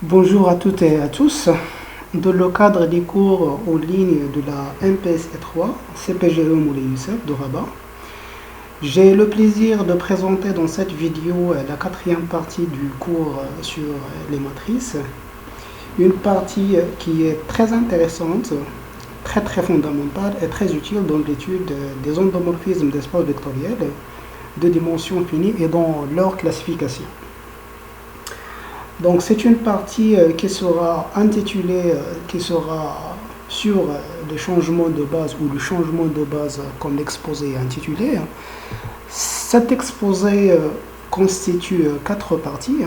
Bonjour à toutes et à tous. Dans le cadre des cours en ligne de la MPSE 3, CPGE Moulay Youssef de Rabat, j'ai le plaisir de présenter dans cette vidéo la quatrième partie du cours sur les matrices. Une partie qui est très intéressante, très fondamentale et très utile dans l'étude des endomorphismes d'espaces vectoriels de dimensions finies et dans leur classification. Donc c'est une partie qui sera intitulée, qui sera sur le changement de base ou le changement de base comme l'exposé est intitulé. Cet exposé constitue quatre parties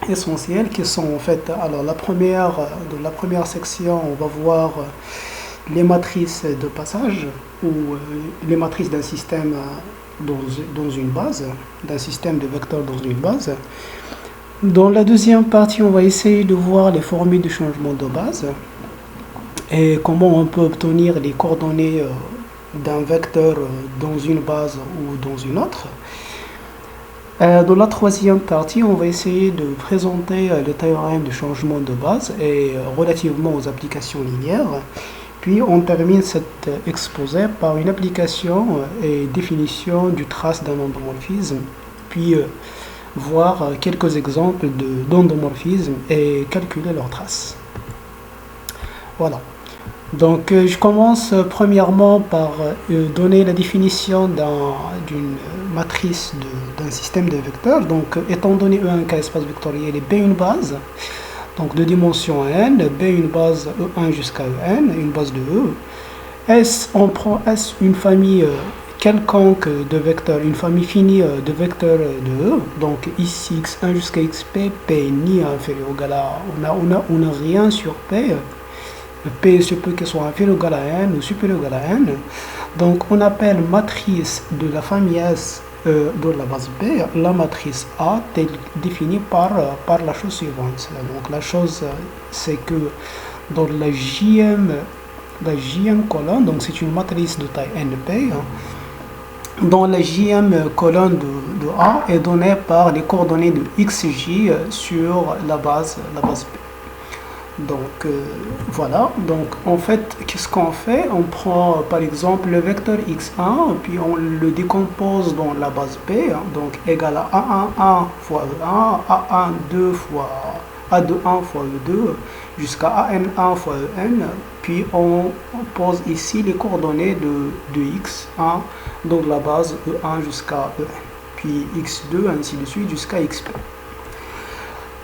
essentielles qui sont en fait, alors dans la première section on va voir les matrices de passage ou les matrices d'un système dans une base, d'un système de vecteurs dans une base. Dans la deuxième partie, on va essayer de voir les formules de changement de base et comment on peut obtenir les coordonnées d'un vecteur dans une base ou dans une autre. Dans la troisième partie, on va essayer de présenter le théorème de changement de base et relativement aux applications linéaires. Puis on termine cet exposé par une application et définition du trace d'un endomorphisme. Puis voir quelques exemples d'endomorphismes et calculer leurs traces. Voilà. Donc je commence premièrement par donner la définition d'une matrice d'un système de vecteurs. Donc étant donné E un cas espace vectoriel et B une base, donc de dimension n, B une base E1 jusqu'à En, une base de E. S, on prend S une famille quelconque de vecteurs, une famille finie de vecteurs de E, donc ici x1 jusqu'à xp, p ni inférieur ou égal à, on n'a rien sur p, p se peut qu'elle soit inférieur ou égal à n ou supérieur ou égal à n, donc on appelle matrice de la famille S de la base B, la matrice A telle définie par la chose suivante. Donc la chose c'est que dans la jm colonne, donc c'est une matrice de taille np, dont la jm colonne de A est donnée par les coordonnées de xj sur la base B. Donc voilà, donc en fait, qu'est-ce qu'on fait? On prend par exemple le vecteur x1, puis on le décompose dans la base B, donc égal à a11 fois e1, a12 fois a21 fois e2, jusqu'à an1 fois en, puis on pose ici les coordonnées de x1 dans la base e1 jusqu'à en, puis x2 ainsi de suite jusqu'à xp.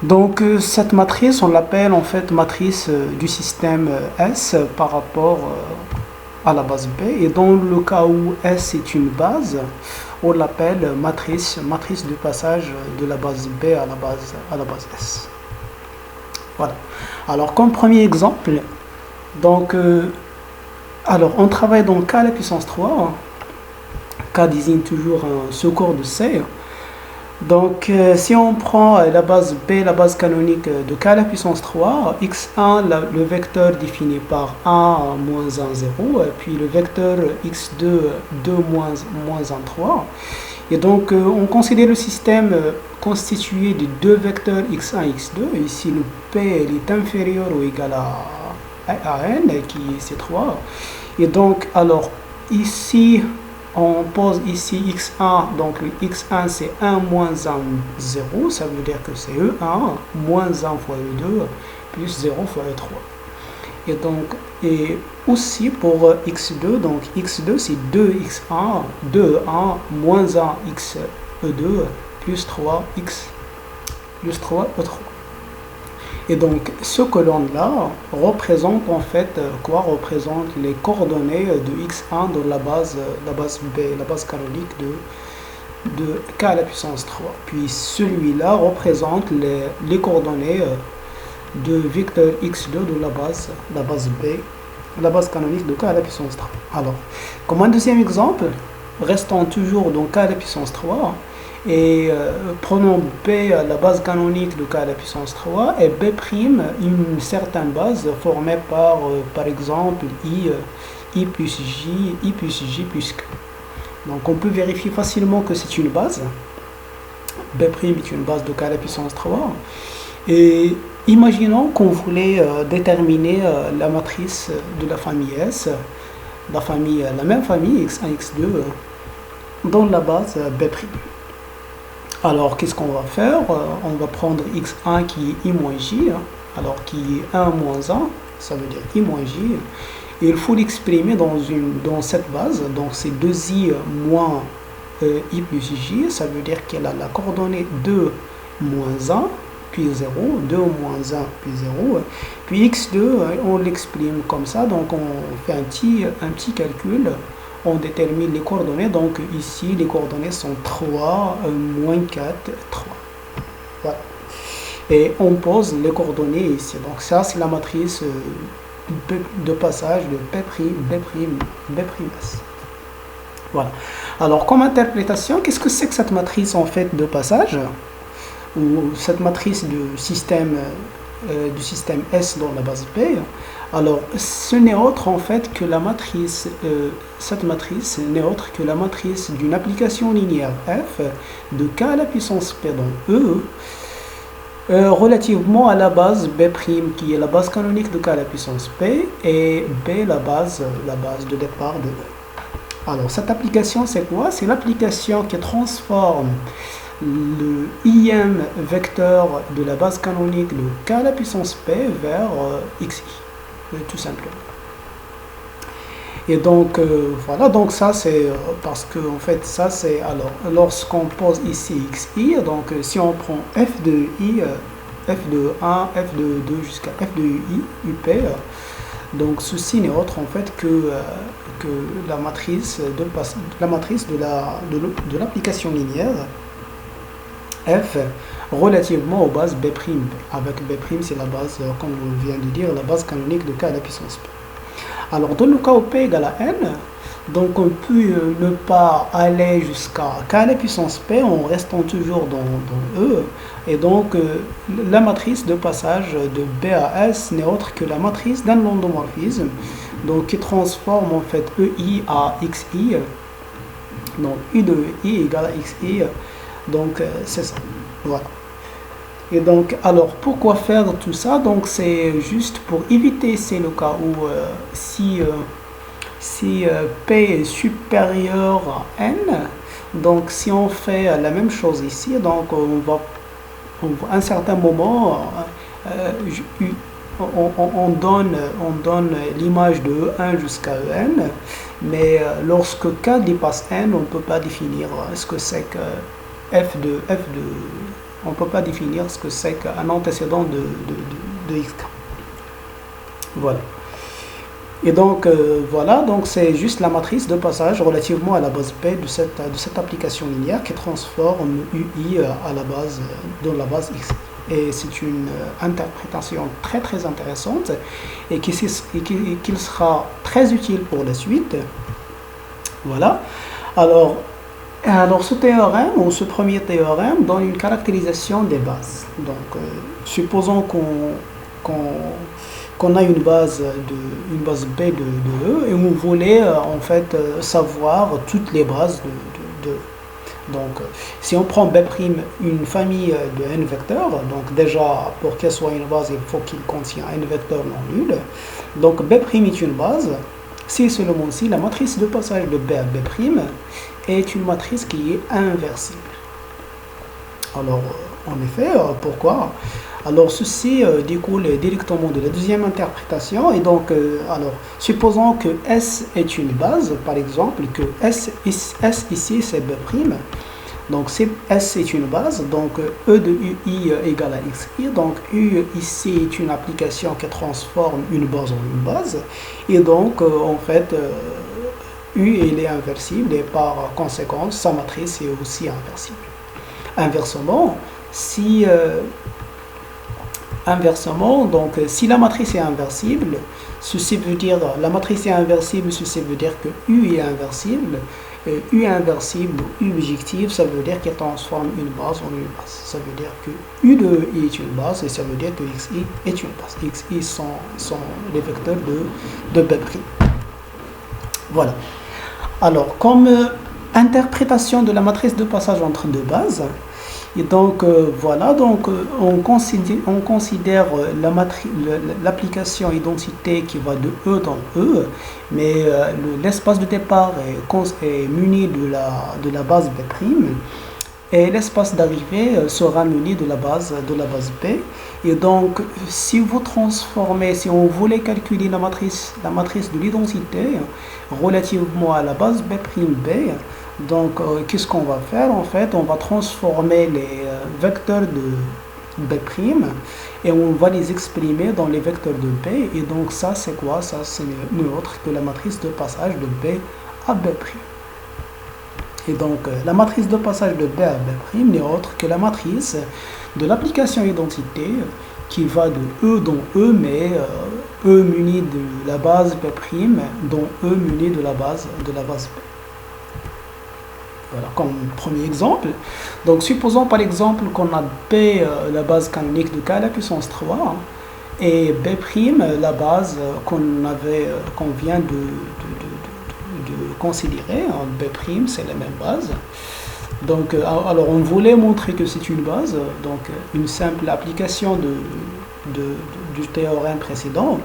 Donc cette matrice on l'appelle en fait matrice du système S par rapport à la base B, et dans le cas où S est une base, on l'appelle matrice de passage de la base B à la base S. Voilà. Alors comme premier exemple, donc alors on travaille dans K à la puissance 3. K désigne toujours un secours de C. Donc si on prend la base B, la base canonique de K à la puissance 3, x1 le vecteur défini par 1 moins 1 0, et puis le vecteur x2 2 moins 1 3. Et donc on considère le système constitué de deux vecteurs x1 et x2. Ici le p est inférieur ou égal à n, qui est C3. Et donc alors ici on pose ici x1, donc le x1 c'est 1 moins 1 0, ça veut dire que c'est e1 moins 1 fois e2 plus 0 fois e3. Et donc, et aussi pour x2, donc x2 c'est 2x1, 2e1 moins 1 xe2 plus 3x plus 3e3. Et donc ce colonne-là représente en fait quoi? Représente les coordonnées de x1 dans la base B, la base canonique de K à la puissance 3. Puis celui-là représente les coordonnées de vecteur x2 de la base B, la base canonique de K à la puissance 3. Alors, comme un deuxième exemple, restons toujours dans K à la puissance 3, et prenons B, la base canonique de K à la puissance 3, et B', une certaine base formée par exemple I plus J plus K. Donc on peut vérifier facilement que c'est une base. B' est une base de K à la puissance 3. Et imaginons qu'on voulait déterminer la matrice de la famille S, la même famille x1, x2, dans la base B'. Alors qu'est-ce qu'on va faire? On va prendre x1 qui est i moins j, alors qui est 1 moins 1, ça veut dire i moins j. Et il faut l'exprimer dans cette base, donc c'est 2i moins i plus j, ça veut dire qu'elle a la coordonnée 2 moins 1, puis 0, 2 moins 1, puis 0, puis x2, on l'exprime comme ça, donc on fait un petit calcul, on détermine les coordonnées, donc ici les coordonnées sont 3, moins 4, 3. Voilà. Et on pose les coordonnées ici, donc ça c'est la matrice de passage de B'S. Voilà. Alors comme interprétation, qu'est-ce que c'est que cette matrice en fait de passage, ou cette matrice du système S dans la base P? Alors ce n'est autre en fait que la matrice, cette matrice n'est autre que la matrice d'une application linéaire F de K à la puissance P dans E, relativement à la base B' qui est la base canonique de K à la puissance P, et B la base de départ de E. Alors cette application c'est quoi? C'est l'application qui transforme le im vecteur de la base canonique de K à la puissance P vers xi, tout simplement. Et donc voilà, donc ça c'est parce que en fait ça c'est, alors lorsqu'on pose ici xi, donc si on prend f de i, f de 1, f de 2 jusqu'à f de i, up, donc ceci n'est autre en fait que la matrice de l'application linéaire f relativement aux bases B'. Avec B', c'est la base, comme on vient de dire, la base canonique de K à la puissance P. Alors dans le cas où P égale à N, donc on peut ne pas aller jusqu'à K à la puissance P en restant toujours dans E. Et donc la matrice de passage de B à S n'est autre que la matrice d'un endomorphisme, donc qui transforme en fait EI à XI. Donc U de I égale à XI. Donc c'est ça. Voilà. Et donc, alors, pourquoi faire tout ça? Donc, c'est juste pour éviter, c'est le cas où si P est supérieur à N, donc si on fait la même chose ici, donc à un certain moment, on donne l'image de E1 jusqu'à En, mais lorsque K dépasse N, on ne peut pas définir ce que c'est que on ne peut pas définir ce que c'est qu'un antécédent de xk. Voilà. Et donc, voilà, donc c'est juste la matrice de passage relativement à la base P de cette application linéaire qui transforme UI à la base, dans la base X. Et c'est une interprétation très très intéressante et qui sera très utile pour la suite. Voilà. Alors ce théorème, ou ce premier théorème, donne une caractérisation des bases. Donc, supposons qu'on a une base B de E, et vous voulez en fait savoir toutes les bases de E. Donc, si on prend B', une famille de n vecteurs, donc déjà, pour qu'elle soit une base, il faut qu'il contienne n vecteurs non nuls. Donc, B' est une base, si seulement si la matrice de passage de B à B' est une matrice qui est inversible. Alors, en effet, pourquoi? Alors, ceci découle directement de la deuxième interprétation. Et donc, alors, supposons que S est une base, par exemple, que S ici, c'est B'. Donc, si S est une base, donc E de UI égale à XI. Donc, U ici est une application qui transforme une base en une base. Et donc, en fait, U il est inversible et par conséquent, sa matrice est aussi inversible. Inversement, donc, si la matrice est inversible, ceci veut dire, la matrice est inversible, ceci veut dire que U est inversible. U inversible ou U bijective, ça veut dire qu'elle transforme une base en une base. Ça veut dire que U de I est une base et ça veut dire que XI est une base. XI sont les vecteurs de B'. Voilà. Alors, comme interprétation de la matrice de passage entre deux bases, Et donc voilà, donc on considère l'application identité qui va de E dans E, mais l'espace de départ est muni de la base B', et l'espace d'arrivée sera muni de la base B. Et donc, si vous transformez, si on voulait calculer la matrice de l'identité relativement à la base B', donc qu'est-ce qu'on va faire? En fait, on va transformer les vecteurs de B' et on va les exprimer dans les vecteurs de B. Et donc ça, c'est quoi? Ça, c'est autre que la matrice de passage de B à B'. Et donc, la matrice de passage de B à B' n'est autre que la matrice de l'application identité qui va de E dans E, mais E muni de la base B', dont E muni de la base B. Voilà, comme premier exemple. Donc, supposons par exemple qu'on a B, la base canonique de K à la puissance 3, et B', la base qu'on vient de considérer. B', c'est la même base. Donc, alors on voulait montrer que c'est une base, donc une simple application du théorème précédent.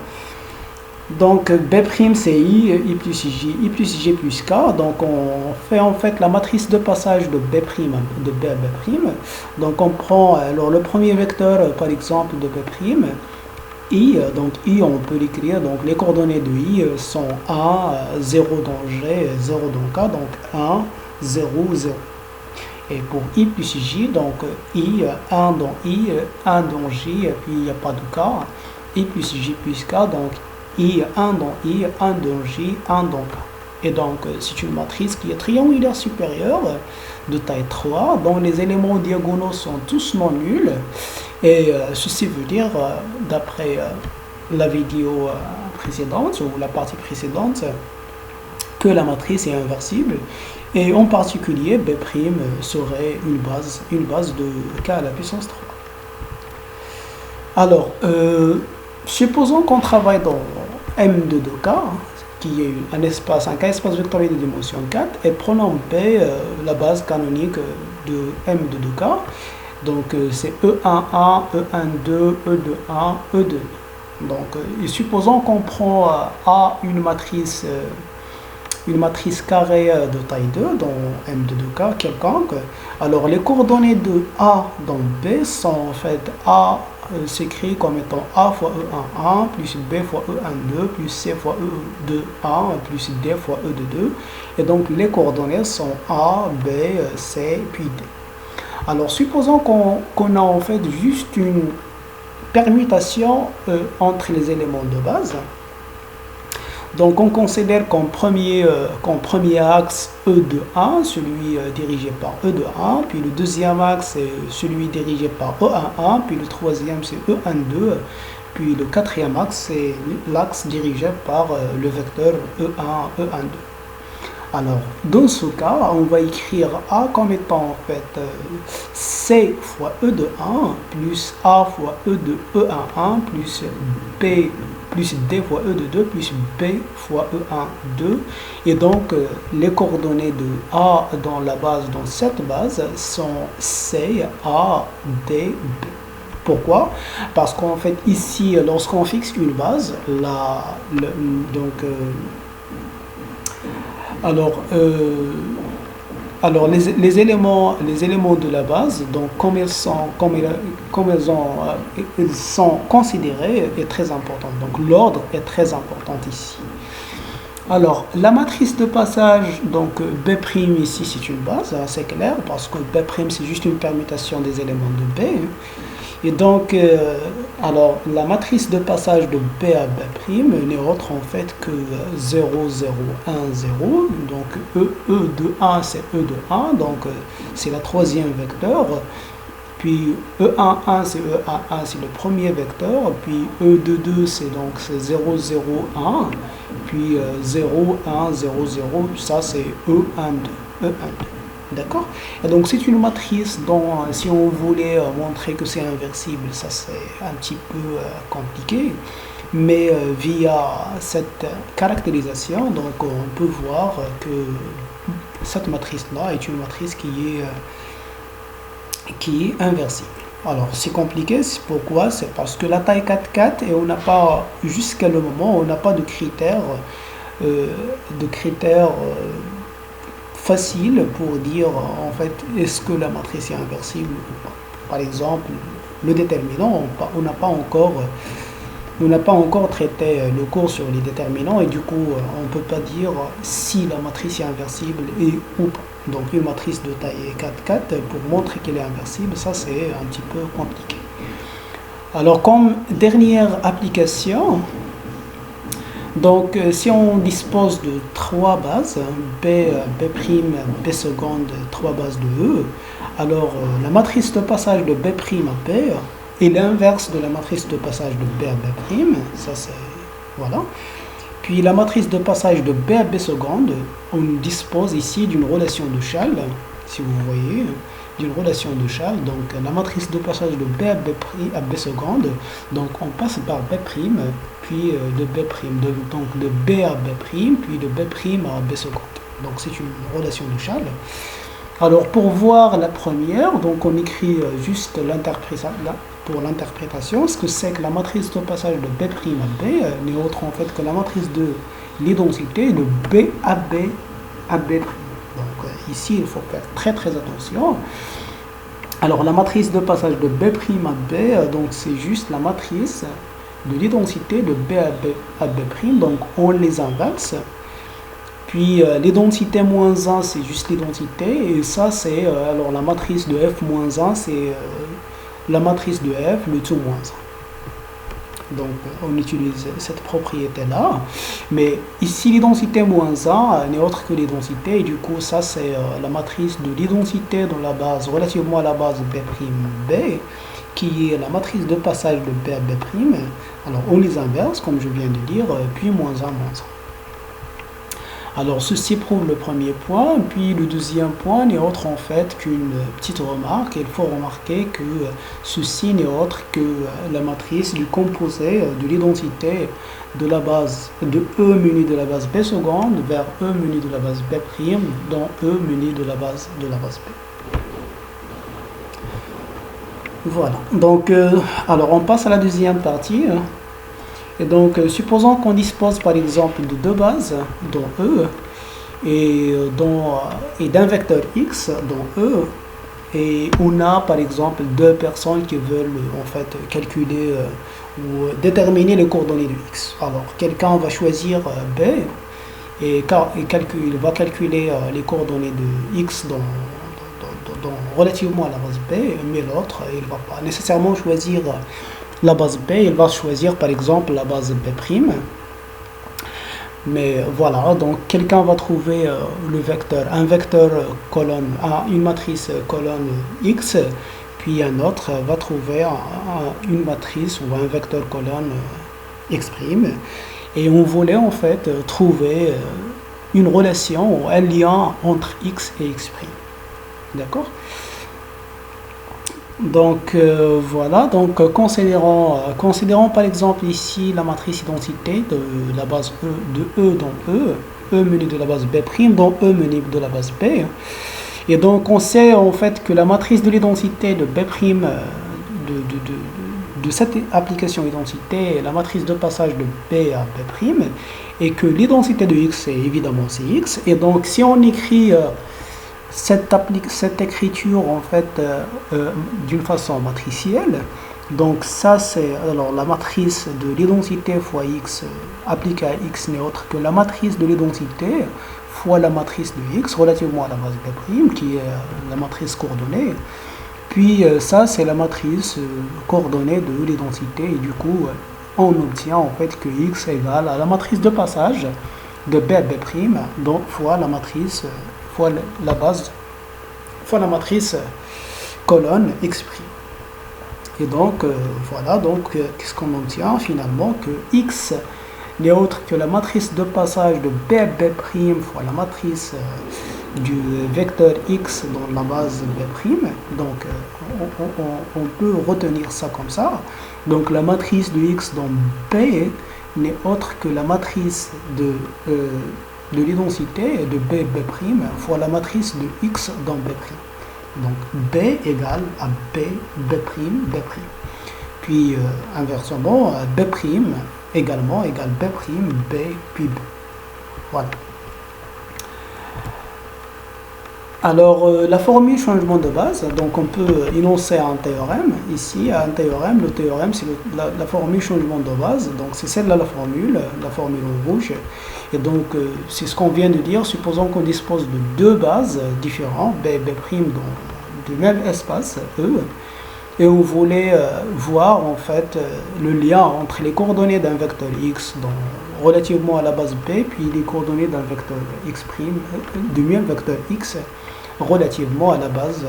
Donc B' c'est I plus J plus K. Donc on fait en fait la matrice de passage de B' de B à B'. Donc on prend alors le premier vecteur par exemple de B', I, donc I on peut l'écrire, donc les coordonnées de I sont 1, 0 dans G, 0 dans K, donc 1, 0, 0. Et pour I plus J, donc I, 1 dans I, 1 dans J, et puis il n'y a pas de K. I plus J plus K, donc I, 1 dans I, 1 dans J, 1 dans K. Et donc c'est une matrice qui est triangulaire supérieure de taille 3, dont les éléments diagonaux sont tous non nuls. Et ceci veut dire, d'après la vidéo précédente, ou la partie précédente, que la matrice est inversible. Et en particulier, B' serait une base de K à la puissance 3. Alors, supposons qu'on travaille dans M de 2K, qui est un K-espace vectoriel de dimension 4, et prenons B, la base canonique de M de 2K. Donc c'est E11, E12, E21, E2. Donc, et supposons qu'on prend A une matrice carrée de taille 2 dans M de 2K quelconque. Alors les coordonnées de A dans B sont en fait A s'écrit comme étant A fois E11 plus B fois E12 plus C fois E21 plus D fois E22. Et donc les coordonnées sont A, B, C puis D. Alors, supposons qu'on a en fait juste une permutation entre les éléments de base. Donc, on considère comme premier axe E de 1, celui dirigé par E de 1, puis le deuxième axe c'est celui dirigé par E11, puis le troisième c'est E12, puis le quatrième axe c'est l'axe dirigé par le vecteur E1, E12. Alors, dans ce cas, on va écrire A comme étant en fait C fois E de 1 plus A fois E de E11 plus B plus D fois E de 2 plus B fois E1, 2. Et donc, les coordonnées de A dans cette base sont C, A, D, B. Pourquoi? Parce qu'en fait, ici, lorsqu'on fixe une base, alors les éléments de la base, donc comme ils sont considérés, est très important. Donc l'ordre est très important ici. Alors la matrice de passage, donc B' ici c'est une base, c'est clair, parce que B' c'est juste une permutation des éléments de B. Et donc, alors, la matrice de passage de B à B' n'est autre en fait que 0, 0, 1, 0. Donc, E de 1, c'est E de 1, donc c'est la troisième vecteur. Puis E1, 1, c'est E1, 1, c'est le premier vecteur. Puis E de 2, c'est 0, 0, 1. Puis 0, 1, 0, 0, ça c'est E1, 2. E1, 2. D'accord? Et donc c'est une matrice dont si on voulait montrer que c'est inversible, ça c'est un petit peu compliqué, mais via cette caractérisation, donc on peut voir que cette matrice-là est une matrice qui est inversible. Alors c'est compliqué, c'est pourquoi? C'est parce que la taille 4,4 et on n'a pas, jusqu'à le moment, on n'a pas euh, de critères faciles pour dire en fait est-ce que la matrice est inversible ou pas. Par exemple, le déterminant, on n'a pas encore traité le cours sur les déterminants et du coup on ne peut pas dire si la matrice est inversible et ou pas. Donc une matrice de taille 4,4 pour montrer qu'elle est inversible, ça c'est un petit peu compliqué. Alors comme dernière application, donc si on dispose de trois bases, B, B', B seconde, trois bases de E, alors la matrice de passage de B' à B est l'inverse de la matrice de passage de B à B', ça c'est, voilà. Puis la matrice de passage de B à B seconde, on dispose ici d'une relation de Schall, si vous voyez, d'une relation de Schall. Donc la matrice de passage de B à B seconde, donc on passe par B', puis de B', donc de B à B', puis de B' à B seconde. Donc c'est une relation de Schall. Alors pour voir la première, donc on écrit juste l'interprétation. Pour l'interprétation, ce que c'est que la matrice de passage de B' à B n'est autre en fait que la matrice de l'identité de B à B à B'. Donc ici, il faut faire très très attention. Alors la matrice de passage de B' à B, donc c'est juste la matrice de l'identité de B à B', donc on les inverse. Puis l'identité moins 1, c'est juste l'identité, et ça c'est, alors la matrice de F moins 1, c'est la matrice de F, le tout moins 1. Donc on utilise cette propriété-là, mais ici l'identité moins 1 n'est autre que l'identité, et du coup ça c'est la matrice de l'identité dans la base, relativement à la base B', B, qui est la matrice de passage de B à B'. Alors on les inverse, comme je viens de dire, puis moins 1, moins 1. Alors ceci prouve le premier point, puis le deuxième point n'est autre en fait qu'une petite remarque. Il faut remarquer que ceci n'est autre que la matrice du composé de l'identité de la base de E muni de la base B seconde vers E muni de la base B', dans E muni de la base B. Voilà, donc alors on passe à la deuxième partie. Et donc, supposons qu'on dispose par exemple de deux bases, dont E, et d'un vecteur X, dont E, et on a par exemple deux personnes qui veulent en fait calculer ou déterminer les coordonnées de X. Alors, quelqu'un va choisir B, et il va calculer les coordonnées de X relativement à la base B, mais l'autre, il ne va pas nécessairement choisir la base B, il va choisir par exemple la base B'. Mais voilà, donc quelqu'un va trouver un vecteur colonne, une matrice colonne X, puis un autre va trouver une matrice ou un vecteur colonne X'. Et on voulait en fait trouver une relation ou un lien entre X et X'. D'accord? Donc voilà, donc considérons par exemple ici la matrice identité de la base E de E dans E menu de la base B' dans E menu de la base B. Et donc on sait en fait que la matrice de l'identité de B' de cette application identité est la matrice de passage de B à B', et que l'identité de X est évidemment c'est X. Et donc si on écrit cette écriture en fait d'une façon matricielle, donc ça c'est alors la matrice de l'identité fois X appliquée à X n'est autre que la matrice de l'identité fois la matrice de X relativement à la base B', qui est la matrice coordonnée, puis ça c'est la matrice coordonnée de l'identité, et du coup on obtient en fait que X égale à la matrice de passage de B à B', donc fois la matrice fois la base, fois la matrice colonne X'. Et donc, voilà, donc qu'est-ce qu'on obtient finalement? Que X n'est autre que la matrice de passage de B à B' fois la matrice du vecteur X dans la base B'. Donc, on peut retenir ça comme ça. Donc, la matrice de X dans B n'est autre que la matrice de l'identité de B' fois la matrice de X dans B'. Donc B égale à B, B', B'. Puis inversement, B' également égale B', B, puis B. Voilà. Alors, la formule changement de base, donc on peut énoncer un théorème. Ici, un théorème, le théorème c'est la formule changement de base, donc c'est celle-là la formule en rouge. Et donc, c'est ce qu'on vient de dire, supposons qu'on dispose de deux bases différentes, B, B' dans du même espace, E, et on voulait voir en fait le lien entre les coordonnées d'un vecteur X relativement à la base B, puis les coordonnées d'un vecteur X', du même vecteur X, relativement à la base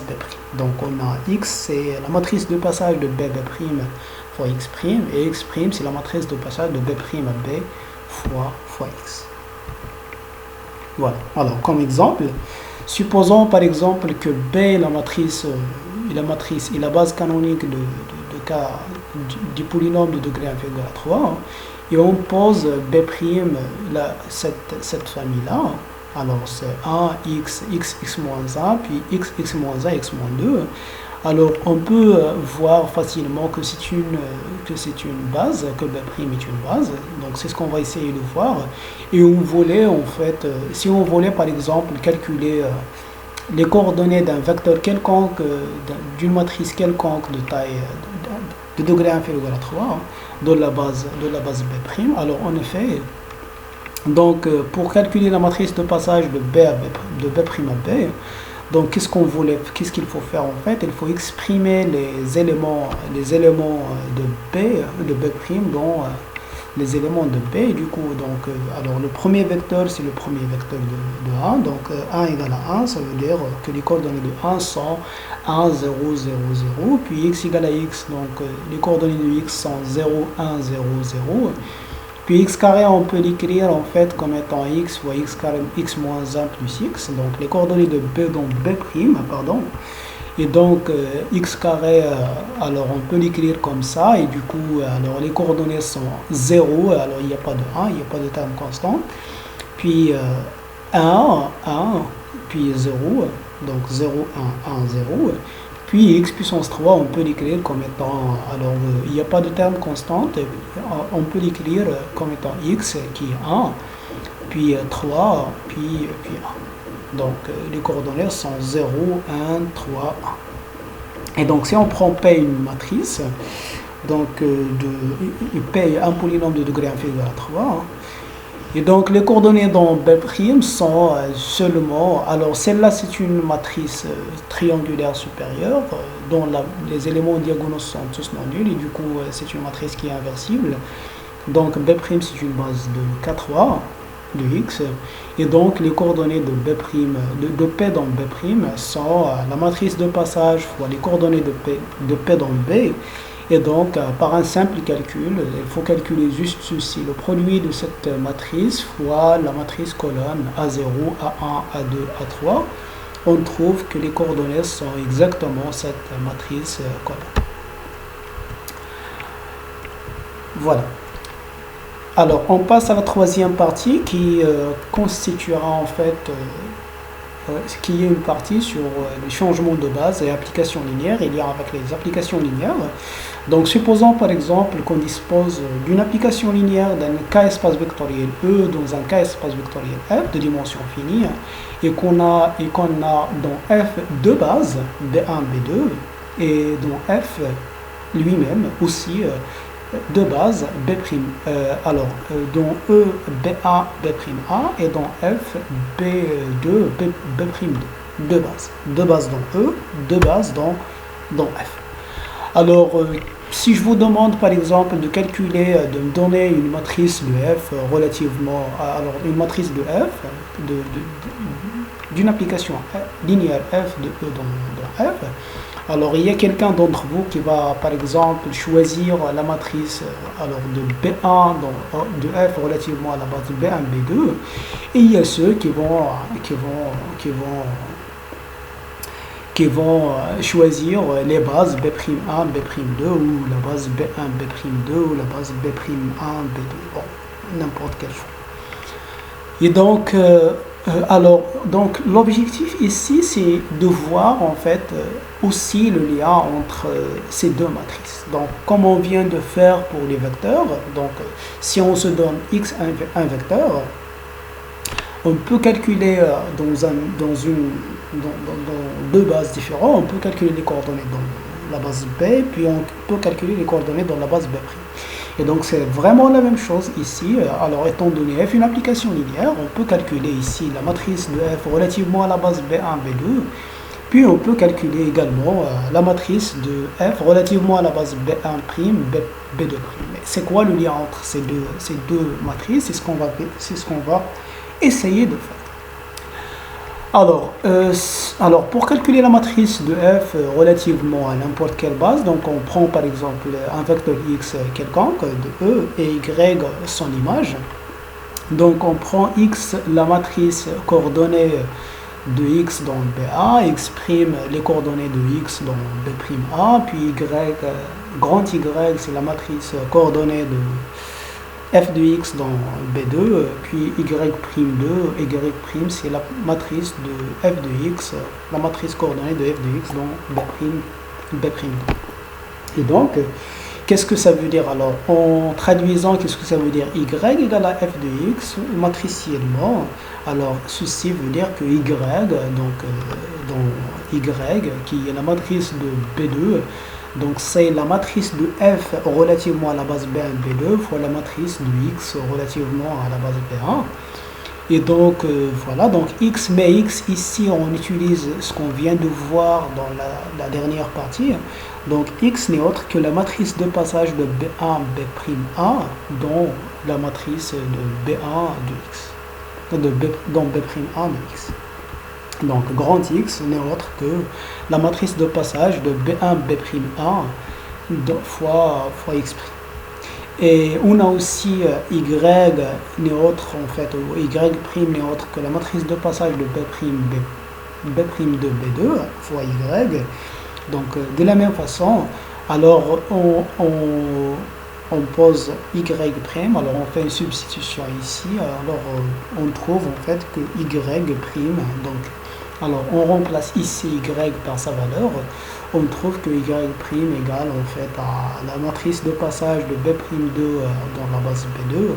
B'. Donc on a X, c'est la matrice de passage de B' fois X', et X' c'est la matrice de passage de B' à B fois X. Voilà. Alors comme exemple, supposons par exemple que B est la matrice et la base canonique du polynôme de degré inférieur à 3, et on pose B', cette famille-là. Alors c'est 1x, x moins 1, puis x moins 1, x moins 2. Alors on peut voir facilement que c'est une base, que B' est une base. Donc c'est ce qu'on va essayer de voir. Et on voulait en fait, si on voulait par exemple calculer les coordonnées d'un vecteur quelconque, d'une matrice quelconque de taille de degré inférieur à 3, de la base B', alors en effet, donc pour calculer la matrice de passage de B à B, donc qu'est-ce qu'il faut faire en fait? Il faut exprimer les éléments de B', dont les éléments de B, et du coup, donc, alors le premier vecteur, c'est le premier vecteur de 1, donc 1 égale à 1, ça veut dire que les coordonnées de 1 sont 1, 0, 0, 0, puis x égale à x, donc les coordonnées de x sont 0, 1, 0, 0, puis x carré, on peut l'écrire en fait comme étant x fois x carré, x moins 1 plus x, donc les coordonnées de B, donc B', pardon, et donc x carré, alors on peut l'écrire comme ça, et du coup, alors les coordonnées sont 0, alors il n'y a pas de 1, il n'y a pas de terme constant, puis 1, puis 0, donc 0, 1, 1, 0, puis x puissance 3, on peut l'écrire comme étant, alors il n'y a pas de terme constant, on peut l'écrire comme étant x qui est 1, puis 3, puis 1. Donc les coordonnées sont 0, 1, 3, 1. Et donc si on prend P une matrice, donc P est un polynôme de degré inférieur à 3, et donc les coordonnées dans B' sont seulement, alors celle-là c'est une matrice triangulaire supérieure dont les éléments diagonaux sont tous non nuls, et du coup c'est une matrice qui est inversible. Donc B' c'est une base de K3 de X, et donc les coordonnées de P dans B' sont la matrice de passage fois les coordonnées de P dans B. Et donc, par un simple calcul, il faut calculer juste ceci, le produit de cette matrice fois la matrice colonne A0, A1, A2, A3. On trouve que les coordonnées sont exactement cette matrice colonne. Voilà. Alors, on passe à la troisième partie qui constituera en fait, qui est une partie sur les changements de base et applications linéaires, et lien avec les applications linéaires. Donc, supposons par exemple qu'on dispose d'une application linéaire d'un K-espace vectoriel E dans un K-espace vectoriel F de dimension finie, et qu'on a dans F deux bases, B1, B2, et dans F lui-même aussi deux bases, B', dans E, B1, B'A, et dans F, B2, B'2. Deux bases dans E, deux bases dans F. Alors, si je vous demande par exemple de calculer, de me donner une matrice de F relativement, alors une matrice de F, d'une application linéaire F de E dans F, alors il y a quelqu'un d'entre vous qui va par exemple choisir la matrice alors de B1 de F relativement à la base de B1, B2, et il y a ceux qui vont choisir les bases B'1, B'2, ou la base B1, B'2, ou la base B'1, B2, bon, n'importe quel choix. Et donc, Alors, donc l'objectif ici, c'est de voir en fait aussi le lien entre ces deux matrices. Donc, comme on vient de faire pour les vecteurs, donc si on se donne x un vecteur, on peut calculer dans deux bases différentes, on peut calculer les coordonnées dans la base B, puis on peut calculer les coordonnées dans la base B'. Et donc c'est vraiment la même chose ici. Alors étant donné f une application linéaire, on peut calculer ici la matrice de f relativement à la base B1, B2, puis on peut calculer également la matrice de f relativement à la base B1', B2'. Mais c'est quoi le lien entre ces deux matrices? C'est ce qu'on va essayer de faire. Alors, pour calculer la matrice de f relativement à n'importe quelle base, donc on prend par exemple un vecteur x quelconque de e et y son image. Donc on prend x, la matrice coordonnée de x dans BA, exprime les coordonnées de x dans B'A, puis y, grand Y, c'est la matrice coordonnée de f de x dans B2, puis y'2, y' c'est la matrice de f de x, la matrice coordonnée de f de x dans B'. Et donc, qu'est-ce que ça veut dire alors? En traduisant, qu'est-ce que ça veut dire? Y égale à f de x, matriciellement, alors ceci veut dire que y, donc dans y, qui est la matrice de B2, donc c'est la matrice de f relativement à la base B1, B2 fois la matrice de x relativement à la base B1. Et donc voilà, donc x, mais x ici on utilise ce qu'on vient de voir dans la dernière partie. Donc x n'est autre que la matrice de passage de B1, B'A dans la matrice de B1 de x, dans B'A de x. Donc grand X n'est autre que la matrice de passage de B1, B'A fois X'. Et on a aussi Y n'est autre en fait, ou Y' n'est autre que la matrice de passage de B', de B2 fois Y. Donc de la même façon, alors on pose Y', alors on fait une substitution ici, alors on trouve en fait que Y', donc alors on remplace ici Y par sa valeur, on trouve que Y' égale en fait à la matrice de passage de B'2 dans la base B2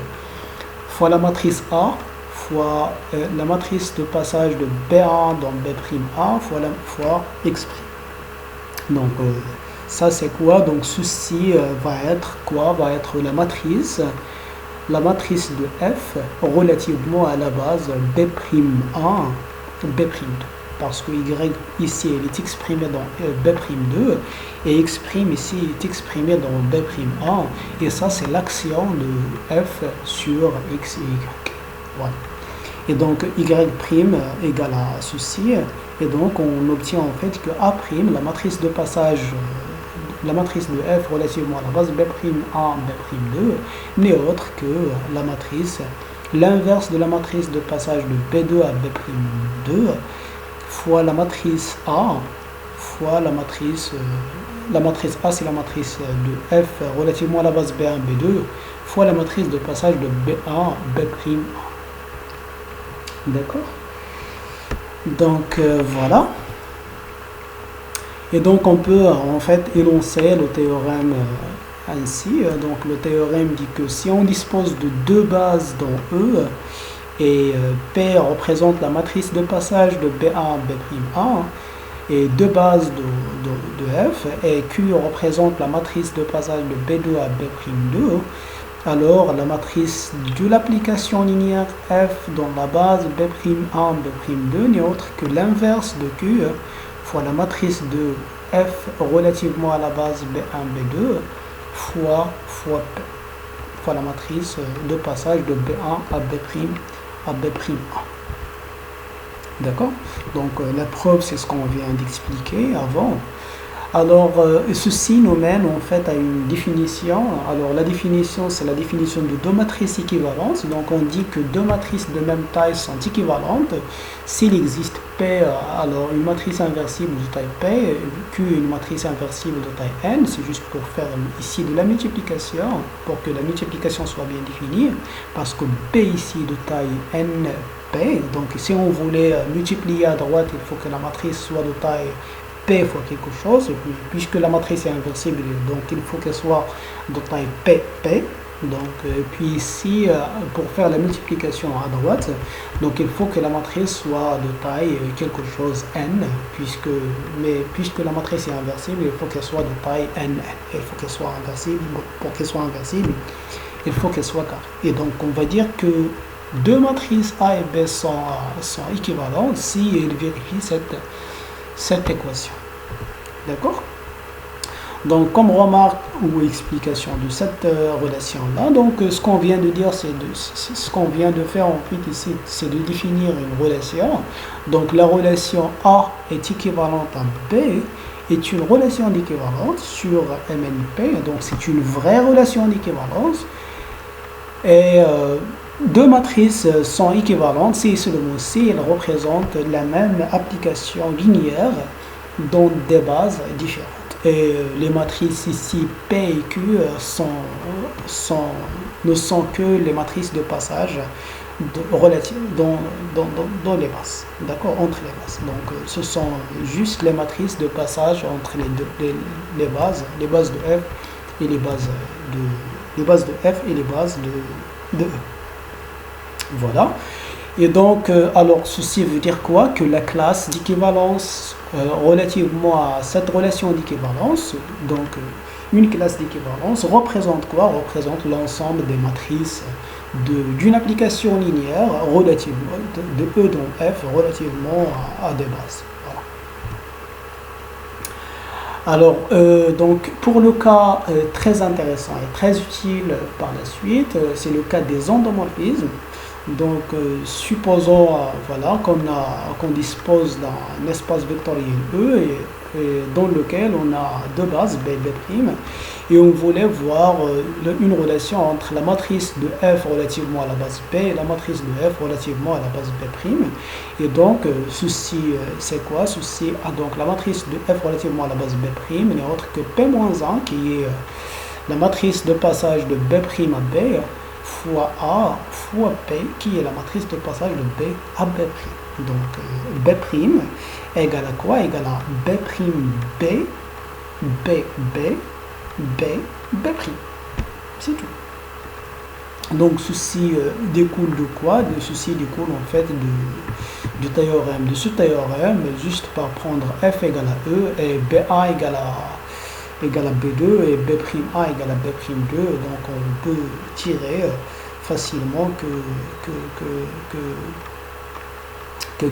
fois la matrice A fois la matrice de passage de B1 dans B'A fois X'. Donc ça c'est quoi? Donc ceci va être quoi? Va être la matrice de f relativement à la base B'1, B'2, parce que y ici il est exprimé dans B'2 et x' ici est exprimé dans B'1, et ça c'est l'action de f sur x et y. Voilà. Et donc y' égale à ceci, et donc on obtient en fait que A', la matrice de passage, la matrice de f relativement à la base B'1, B'2 n'est autre que la matrice, l'inverse de la matrice de passage de B2 à B'2 fois la matrice A fois la matrice A c'est la matrice de f relativement à la base B1, B2 fois la matrice de passage de B1, B'. D'accord? Donc voilà. Et donc on peut en fait énoncer le théorème ainsi. Donc le théorème dit que si on dispose de deux bases dans E, et P représente la matrice de passage de B1, B'A, et deux bases de F, et Q représente la matrice de passage de B2 à B'2, alors la matrice de l'application linéaire F dans la base B'1, B'2 n'est autre que l'inverse de Q fois la matrice de F relativement à la base B1, B2 fois P, fois la matrice de passage de B1 à B'A. D'accord? Donc la preuve, c'est ce qu'on vient d'expliquer avant. Alors ceci nous mène en fait à une définition. Alors la définition, c'est la définition de deux matrices équivalentes. Donc on dit que deux matrices de même taille sont équivalentes s'il existe P, alors une matrice inversible de taille P, Q une matrice inversible de taille N. C'est juste pour faire ici de la multiplication, pour que la multiplication soit bien définie, parce que P ici de taille N, P. Donc si on voulait multiplier à droite, il faut que la matrice soit de taille P fois quelque chose. Et puis, puisque la matrice est inversible, donc il faut qu'elle soit de taille P. Donc, puis ici, pour faire la multiplication à droite, donc il faut que la matrice soit de taille quelque chose n, puisque la matrice est inversible, il faut qu'elle soit de taille n. Il faut qu'elle soit inversible. Pour qu'elle soit inversible, il faut qu'elle soit carrée. Et donc, on va dire que deux matrices A et B sont équivalentes si ils vérifient cette équation. D'accord? Donc, comme remarque ou explication de cette relation-là, donc ce qu'on vient de dire, ce qu'on vient de faire en fait ici, c'est de définir une relation. Donc, la relation A est équivalente à B est une relation d'équivalence sur MNP. Donc, c'est une vraie relation d'équivalence. Et deux matrices sont équivalentes si seulement si elles représentent la même application linéaire dans des bases différentes. Et les matrices ici P et Q ne sont que les matrices de passage relatives dans les bases, d'accord, entre les bases. Donc ce sont juste les matrices de passage entre les bases de F et les bases de F et les bases de E. Voilà. Et donc, alors, ceci veut dire quoi? Que la classe d'équivalence relativement à cette relation d'équivalence, donc une classe d'équivalence représente quoi? Représente l'ensemble des matrices d'une application linéaire relativement, de E dans F relativement à des bases. Voilà. Alors, donc, pour le cas très intéressant et très utile par la suite, c'est le cas des endomorphismes. Donc, supposons voilà, qu'on dispose d'un espace vectoriel E et dans lequel on a deux bases, B et B', et on voulait voir une relation entre la matrice de F relativement à la base B et la matrice de F relativement à la base B'. Et donc, ceci, c'est quoi? Ceci, donc la matrice de F relativement à la base B' n'est autre que P-1, qui est la matrice de passage de B' à B, fois A fois P, qui est la matrice de passage de B à B'. Donc, B' égale à quoi? Égale à B', B, B, B, B, B'. C'est tout. Donc, ceci découle de quoi? Ceci découle en fait du théorème, de ce théorème, juste par prendre F égale à E et BA égale à B2 et B'A égale à B'2. Donc on peut tirer facilement que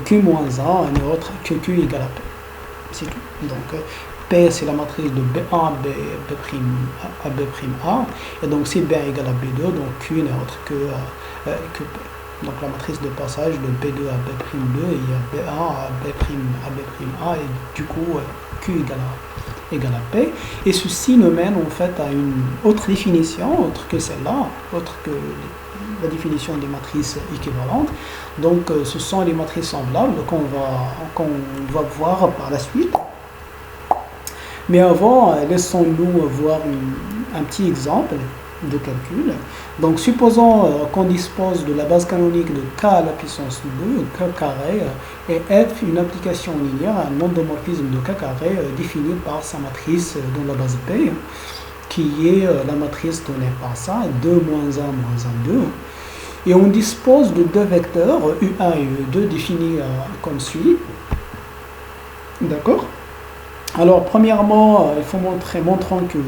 Q-1 n'est autre que Q égale à P. C'est tout. Donc P c'est la matrice de B1 à B'A. Et donc si B égale à B2, donc Q n'est autre que P. Donc la matrice de passage de B2 à B'2, il y a B1 à B'A et du coup Q égale à P. Et ceci nous mène en fait à une autre définition, autre que celle-là, autre que la définition des matrices équivalentes. Donc ce sont les matrices semblables qu'on va voir par la suite. Mais avant, laissons-nous voir un petit exemple de calcul. Donc supposons qu'on dispose de la base canonique de k à la puissance 2, k carré, et f une application linéaire, un endomorphisme de k carré défini par sa matrice dans la base P, qui est la matrice donnée par ça, 2, moins 1, moins 1, 2. Et on dispose de deux vecteurs, U1 et U2, définis comme suit. D'accord? Alors, premièrement, il faut montrons que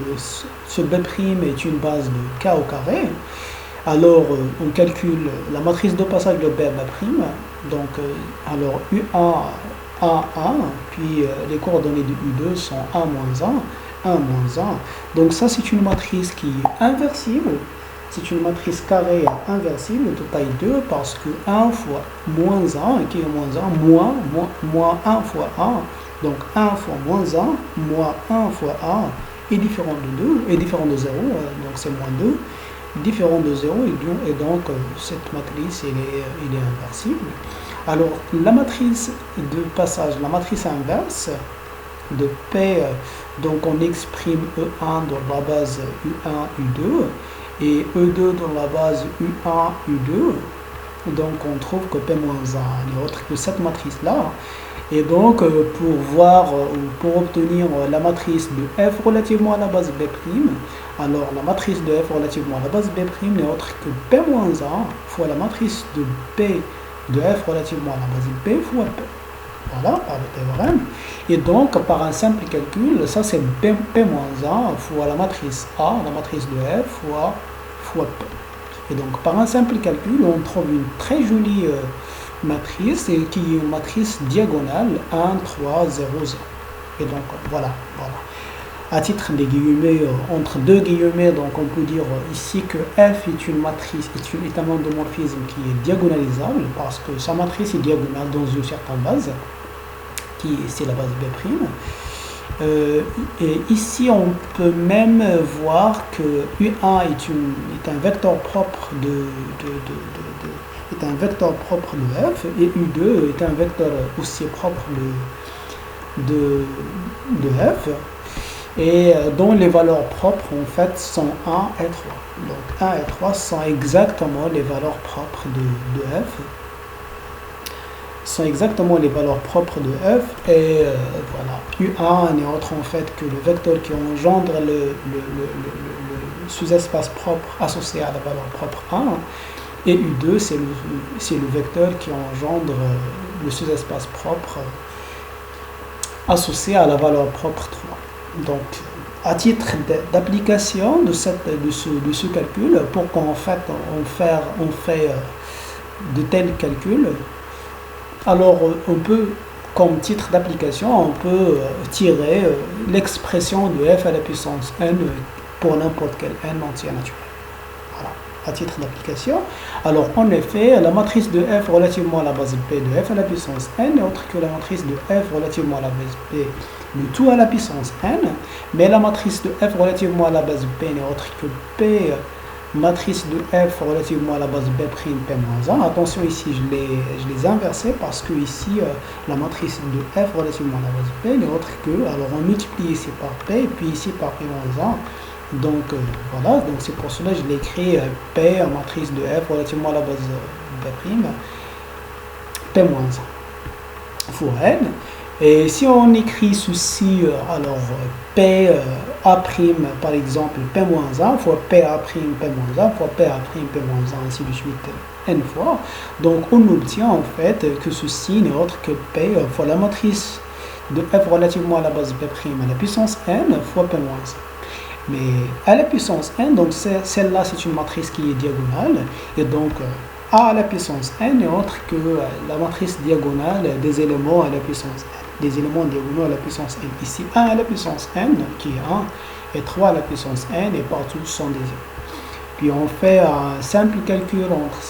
ce B' est une base de K au carré. Alors, on calcule la matrice de passage de B à B'. Donc, alors U1, A1, puis les coordonnées de U2 sont 1, moins 1, 1, moins 1. Donc, ça, c'est une matrice qui est inversible. C'est une matrice carrée inversible de taille 2 parce que 1 fois moins 1, qui est moins 1, moins 1 fois 1. Donc 1 fois moins 1, moins 1 fois 1 est différent de 2, est différent de 0, donc c'est moins 2, différent de 0, et donc cette matrice elle est inversible. Alors la matrice de passage, la matrice inverse de P, donc on exprime E1 dans la base U1, U2, et E2 dans la base U1, U2, Donc on trouve que P-1 n'est autre que cette matrice-là. Et donc pour obtenir la matrice de F relativement à la base B', alors la matrice de F relativement à la base B' n'est autre que P-1 fois la matrice de P de F relativement à la base B fois P. Voilà, par le théorème. Et donc, par un simple calcul, ça c'est P-1 fois la matrice A, la matrice de F fois P. Et donc, par un simple calcul, on trouve une très jolie matrice qui est une matrice diagonale 1, 3, 0, 0. Et donc, voilà. À titre des guillemets, entre deux guillemets, donc on peut dire ici que F est une matrice, est un endomorphisme qui est diagonalisable parce que sa matrice est diagonale dans une certaine base, c'est la base B'. Et ici, on peut même voir que U1 est un vecteur propre est un vecteur propre de F et U2 est un vecteur aussi propre de F. Et dont les valeurs propres en fait sont 1 et 3. Donc 1 et 3 sont exactement les valeurs propres de F. Sont exactement les valeurs propres de F. Et voilà. U1 n'est autre en fait que le vecteur qui engendre le sous-espace propre associé à la valeur propre 1. Et U2 c'est le vecteur qui engendre le sous-espace propre associé à la valeur propre 3. Donc, à titre d'application de ce calcul, pour qu'en fait on fait de tels calculs, alors on peut, comme titre d'application, on peut tirer l'expression de f à la puissance n pour n'importe quel n entier naturel. Voilà, à titre d'application. Alors, en effet, la matrice de f relativement à la base p de f à la puissance n est autre que la matrice de f relativement à la base p de tout à la puissance n, mais la matrice de f relativement à la base p n'est autre que p matrice de f relativement à la base b' p-1. Attention, ici je les ai inversés parce que ici la matrice de f relativement à la base p n'est autre que, alors on multiplie ici par p et puis ici par p-1. Donc voilà, donc c'est pour cela que je l'ai écrit p matrice de f relativement à la base b' p-1 fois n. Et si on écrit ceci, alors P A' par exemple P-1 fois PA' P-1 fois PA' P-1 ainsi de suite n fois, donc on obtient en fait que ceci n'est autre que P fois la matrice de f relativement à la base B' à la puissance n fois P-1. Mais à la puissance n, donc celle-là c'est une matrice qui est diagonale, et donc A à la puissance n est autre que la matrice diagonale des éléments à la puissance n. Des éléments diagonaux à la puissance n. Ici, 1 à la puissance n, qui est 1, et 3 à la puissance n, et partout sont des 1. Puis on fait un simple calcul entre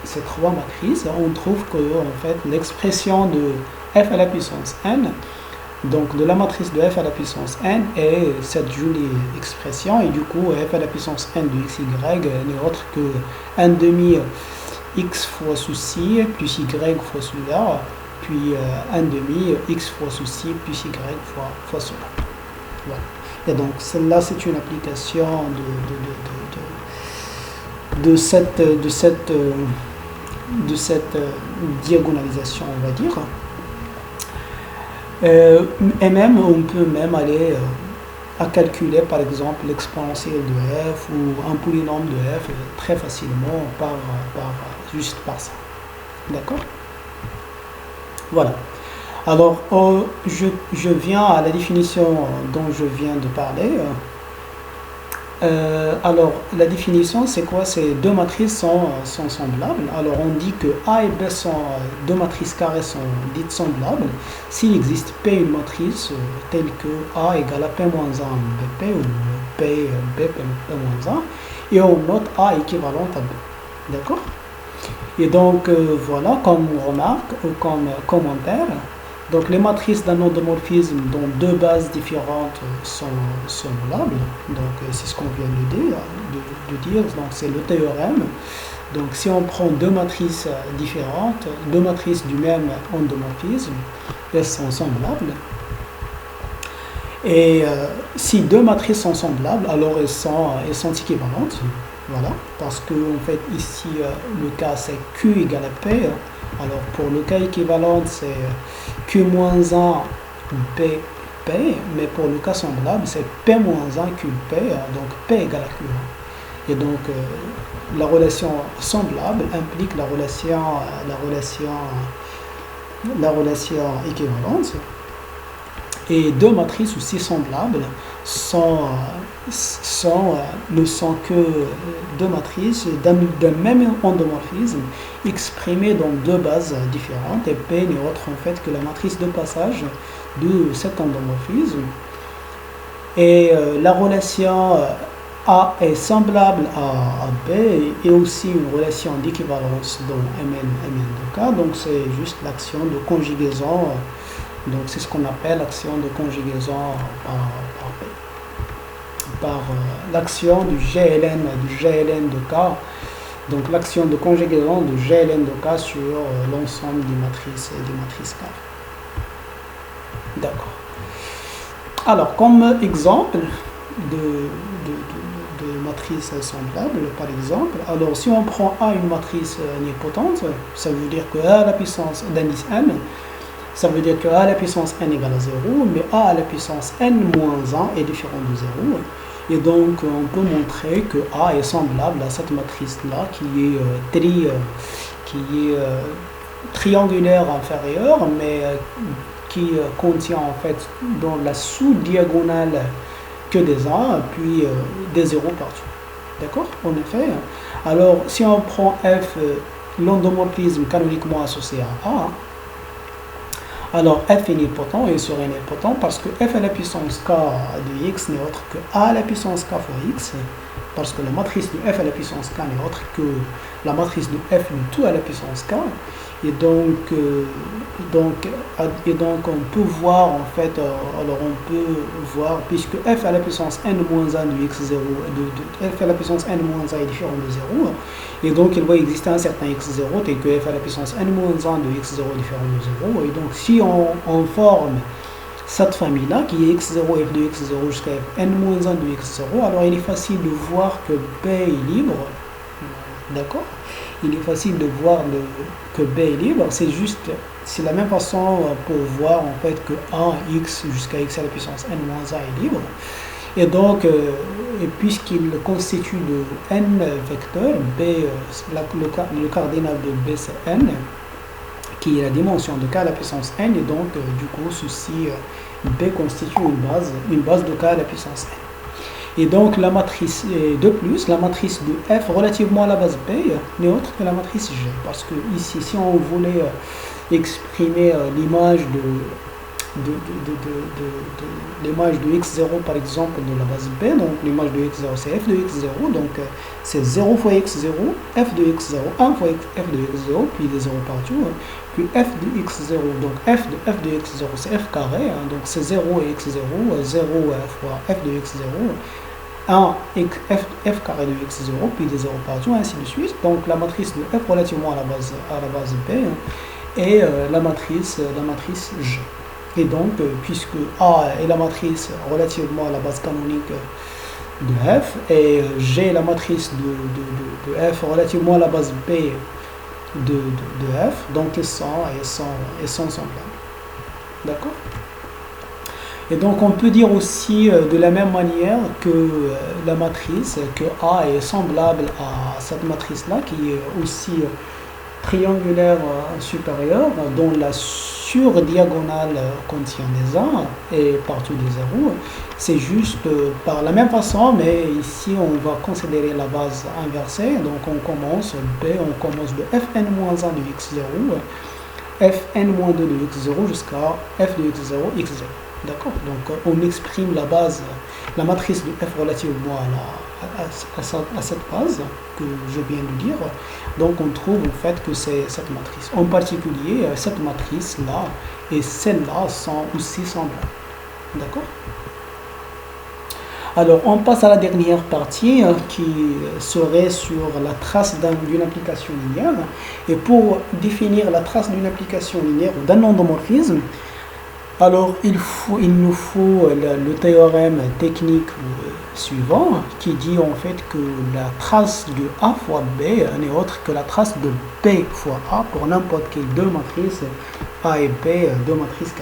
ces trois matrices, on trouve que en fait, l'expression de f à la puissance n, donc de la matrice de f à la puissance n, est cette jolie expression, et du coup, f à la puissance n de xy n'est autre que 1 demi x fois ceci, plus y fois cela, puis 1 demi x fois ceci plus y fois cela. Voilà. Et donc celle-là c'est une application de cette diagonalisation, on va dire. Et même on peut même aller à calculer par exemple l'exponentielle de f ou un polynôme de f très facilement juste par ça. D'accord? Voilà. Alors, je viens à la définition dont je viens de parler. Alors, la définition, c'est quoi? Ces deux matrices sont semblables. Alors, on dit que A et B sont deux matrices carrées sont dites semblables s'il existe P une matrice telle que A égale à P-1 BP ou P P-1 et on note A équivalente à B. D'accord? Et donc, voilà, comme remarque ou comme commentaire, donc les matrices d'un endomorphisme dont deux bases différentes sont semblables, donc c'est ce qu'on vient de dire, donc c'est le théorème. Donc si on prend deux matrices différentes, deux matrices du même endomorphisme, elles sont semblables. Et si deux matrices sont semblables, alors elles sont équivalentes. Voilà, parce que en fait ici le cas c'est Q égale à P. Alors pour le cas équivalent c'est Q moins 1 P P, mais pour le cas semblable c'est P moins 1 Q P, donc P égale à Q. Et donc la relation semblable implique la relation équivalente. Et deux matrices aussi semblables ne sont que deux matrices d'un même endomorphisme exprimées dans deux bases différentes. Et P n'est autre en fait que la matrice de passage de cet endomorphisme. Et la relation A est semblable à B et aussi une relation d'équivalence dans Mn de K. Donc c'est juste l'action de conjugaison. Donc c'est ce qu'on appelle l'action de conjugaison par l'action du GLN de K. Donc l'action de conjugaison de GLN de K sur l'ensemble des matrices K. D'accord. Alors comme exemple de matrice semblable, par exemple, alors si on prend A une matrice nilpotente, ça veut dire que A à la puissance d'indice n, ça veut dire que A à la puissance n égale à 0, mais A à la puissance n moins 1 est différent de 0. Et donc, on peut montrer que A est semblable à cette matrice-là qui est triangulaire inférieure, mais qui contient en fait dans la sous-diagonale que des 1, puis des 0 partout. D'accord? En effet. Alors, si on prend F, l'endomorphisme canoniquement associé à A, alors f est nilpotent et serait nilpotent parce que f à la puissance k de x n'est autre que a à la puissance k fois x, parce que la matrice de f à la puissance k n'est autre que la matrice de f de tout à la puissance k. Et donc on peut voir en fait, alors on peut voir, puisque f à la puissance n-1 de x0, f à la puissance n-1 est différent de 0, et donc il va exister un certain x0 tel que f à la puissance n-1 de x0 est différent de 0, et donc si on forme cette famille-là, qui est x0, f de x0 jusqu'à n-1 de x0, alors il est facile de voir que B est libre, d'accord? Il est facile de voir que B est libre, c'est la même façon pour voir en fait que 1x jusqu'à x à la puissance n-1 est libre. Et donc, puisqu'il constitue de n vecteurs, B, le cardinal de B c'est n, qui est la dimension de k à la puissance n, et donc du coup ceci, B constitue une base de k à la puissance n. Et donc la matrice, de plus, la matrice de f relativement à la base B n'est autre que la matrice G. Parce que ici, si on voulait exprimer l'image de x0 par exemple de la base B, donc l'image de x0 c'est f de x0, donc c'est 0 fois x0, f de x0, 1 fois f de x0, puis des 0 partout, puis f de x0, donc f de x0 c'est f carré, donc c'est 0 et x0, 0 fois f de x0, 1 f carré de x0, puis des 0 partout, ainsi de suite. Donc la matrice de f relativement à la base B est la matrice G. Et donc, puisque A est la matrice relativement à la base canonique de f, et G est la matrice de f relativement à la base B de f, donc ils sont semblables. D'accord? Et donc on peut dire aussi de la même manière que la matrice, que A est semblable à cette matrice-là, qui est aussi triangulaire supérieure, dont la surdiagonale contient des 1 et partout des 0. C'est juste par la même façon, mais ici on va considérer la base inversée. Donc on commence de fn-1 de x0, fn-2 de x0 jusqu'à f de x0, x0. D'accord? Donc on exprime la matrice de f relativement à cette base que je viens de dire. Donc on trouve en fait que c'est cette matrice. En particulier, cette matrice-là et celle-là sont aussi semblables. D'accord? Alors on passe à la dernière partie qui serait sur la trace d'une application linéaire. Et pour définir la trace d'une application linéaire ou d'un endomorphisme, Alors, il nous faut le théorème technique suivant qui dit en fait que la trace de A fois B n'est autre que la trace de B fois A pour n'importe quelle deux matrices A et B, deux matrices K.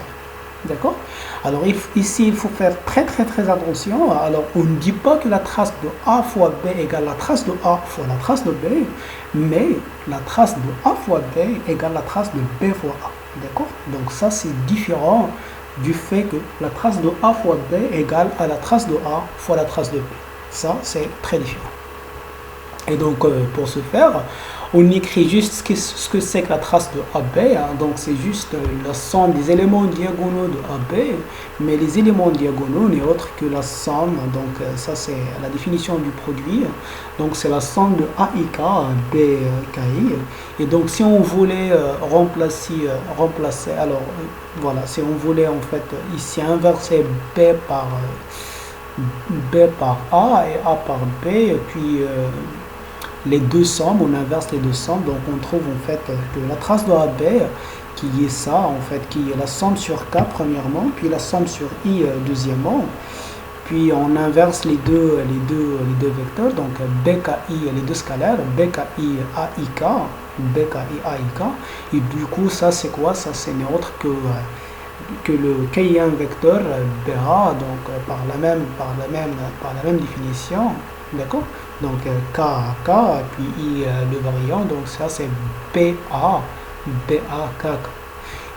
D'accord? Alors ici, il faut faire très très très attention. Alors, on ne dit pas que la trace de A fois B égale la trace de A fois la trace de B, mais la trace de A fois B égale la trace de B fois A. D'accord? Donc ça, c'est différent du fait que la trace de A fois B égale à la trace de A fois la trace de B. Ça, c'est très différent. Et donc, pour ce faire, on écrit juste ce que c'est que la trace de AB. Hein. Donc, c'est juste la somme des éléments diagonaux de AB. Mais les éléments diagonaux n'est autre que la somme. Donc, ça, c'est la définition du produit. Donc, c'est la somme de AIK, BKI. Et donc, si on voulait remplacer, alors, voilà, si on voulait en fait ici inverser B par A et A par B, et puis les deux sommes, on inverse les deux sommes, donc on trouve en fait que la trace de AB qui est ça, en fait, qui est la somme sur K premièrement, puis la somme sur I deuxièmement, puis on inverse les deux vecteurs, donc BKI, les deux scalaires, BKI AIK, BKI AIK, et du coup ça c'est quoi? Ça c'est autre que le Kien vecteur BA, donc par la même définition, d'accord? Donc K à K, et puis I le variant, donc ça c'est BA, BA, K, K.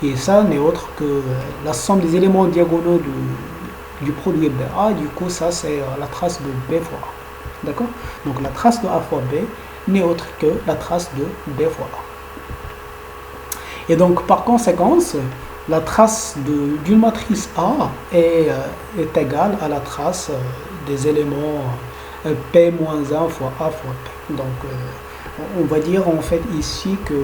Et ça n'est autre que la somme des éléments diagonaux du produit BA, du coup ça c'est la trace de B fois A, d'accord? Donc la trace de A fois B n'est autre que la trace de B fois A. Et donc par conséquence, la trace d'une matrice A est égale à la trace des éléments P-1 fois A fois P. Donc, on va dire en fait ici que